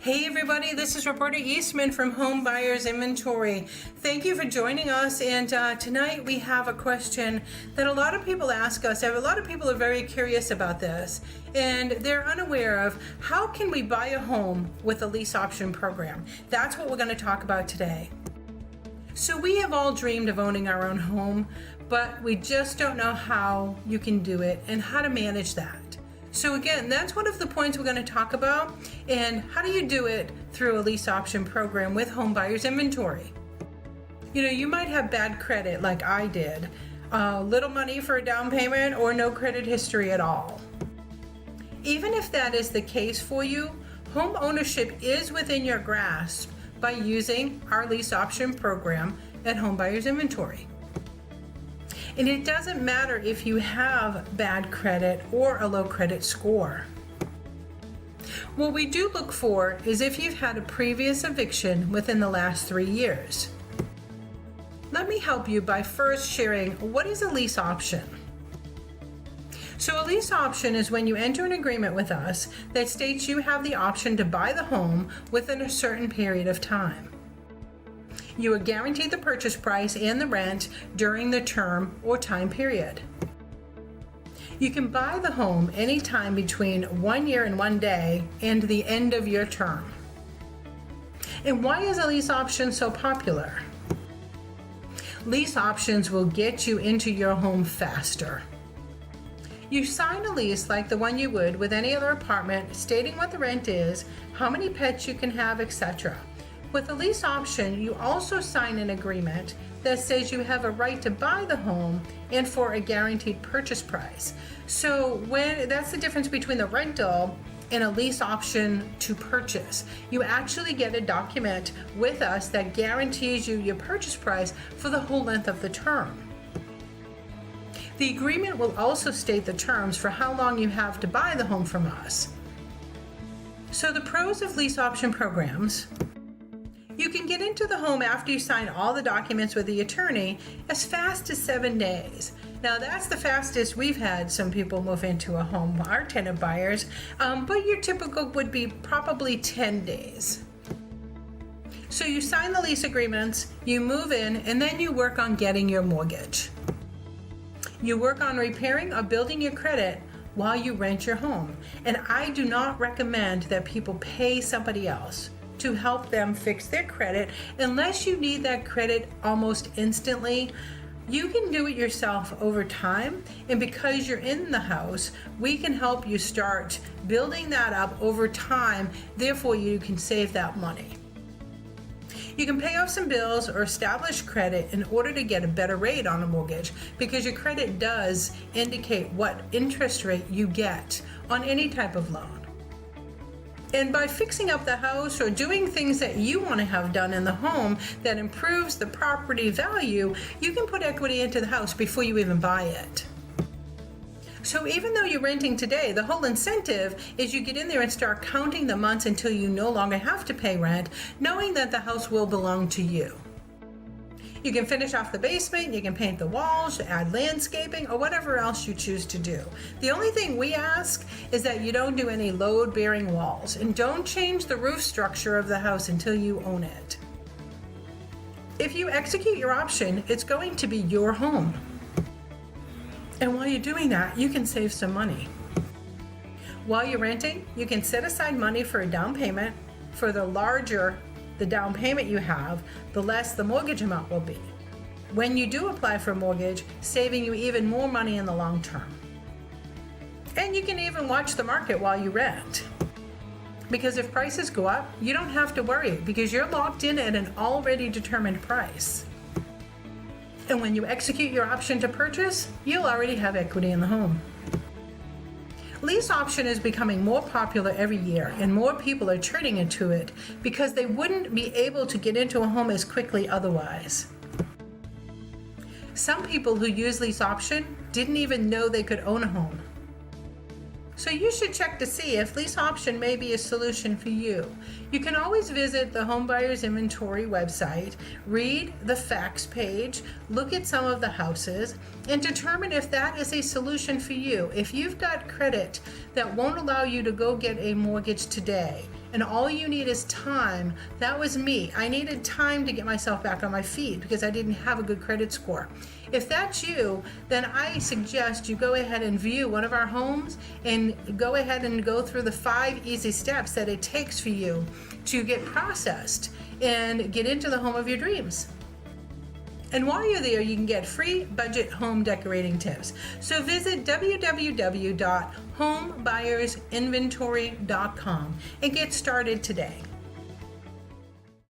Hey everybody, this is Roberta Eastman from Home Buyers Inventory. Thank you for joining us, and tonight we have a question that a lot of people ask us. A lot of people are very curious about this, and they're unaware of how can we buy a home with a lease option program. That's what we're going to talk about today. So we have all dreamed of owning our own home, but we just don't know how you can do it and how to manage that. So again, that's one of the points we're going to talk about, and how do you do it through a lease option program with Home Buyers Inventory. You know, you might have bad credit like I did, little money for a down payment or no credit history at all. Even if that is the case for you, home ownership is within your grasp by using our lease option program at Home Buyers Inventory. And it doesn't matter if you have bad credit or a low credit score. What we do look for is if you've had a previous eviction within the last 3 years. Let me help you by first sharing what is a lease option. So a lease option is when you enter an agreement with us that states you have the option to buy the home within a certain period of time. You are guaranteed the purchase price and the rent during the term or time period. You can buy the home anytime between 1 year and 1 day and the end of your term. And why is a lease option so popular? Lease options will get you into your home faster. You sign a lease like the one you would with any other apartment, stating what the rent is, how many pets you can have, etc. With a lease option, you also sign an agreement that says you have a right to buy the home and for a guaranteed purchase price. So that's the difference between the rental and a lease option to purchase. You actually get a document with us that guarantees you your purchase price for the whole length of the term. The agreement will also state the terms for how long you have to buy the home from us. So the pros of lease option programs: you can get into the home after you sign all the documents with the attorney as fast as 7 days. Now that's the fastest we've had some people move into a home, our tenant buyers, but your typical would be probably 10 days. So you sign the lease agreements, you move in, and then you work on getting your mortgage. You work on repairing or building your credit while you rent your home. And I do not recommend that people pay somebody else to help them fix their credit unless you need that credit almost instantly. You can do it yourself over time, and because you're in the house, we can help you start building that up over time. Therefore, you can save that money. You can pay off some bills or establish credit in order to get a better rate on a mortgage, because your credit does indicate what interest rate you get on any type of loan. And by fixing up the house or doing things that you want to have done in the home that improves the property value, you can put equity into the house before you even buy it. So even though you're renting today, the whole incentive is you get in there and start counting the months until you no longer have to pay rent, knowing that the house will belong to you. You can finish off the basement, you can paint the walls, add landscaping, or whatever else you choose to do. The only thing we ask is that you don't do any load-bearing walls, and don't change the roof structure of the house until you own it. If you execute your option, it's going to be your home. And while you're doing that, you can save some money. While you're renting, you can set aside money for a down payment. For the larger the down payment you have, the less the mortgage amount will be. When you do apply for a mortgage, saving you even more money in the long term. And you can even watch the market while you rent. Because if prices go up, you don't have to worry, because you're locked in at an already determined price. And when you execute your option to purchase, you'll already have equity in the home. Lease option is becoming more popular every year, and more people are turning into it because they wouldn't be able to get into a home as quickly otherwise. Some people who use lease option didn't even know they could own a home. So you should check to see if lease option may be a solution for you. You can always visit the Home Buyers Inventory website, read the facts page, look at some of the houses, and determine if that is a solution for you. If you've got credit that won't allow you to go get a mortgage today, and all you need is time. That was me. I needed time to get myself back on my feet because I didn't have a good credit score. If that's you, then I suggest you go ahead and view one of our homes and go ahead and go through the 5 easy steps that it takes for you to get processed and get into the home of your dreams. And while you're there, you can get free budget home decorating tips. So visit www.homebuyersinventory.com and get started today.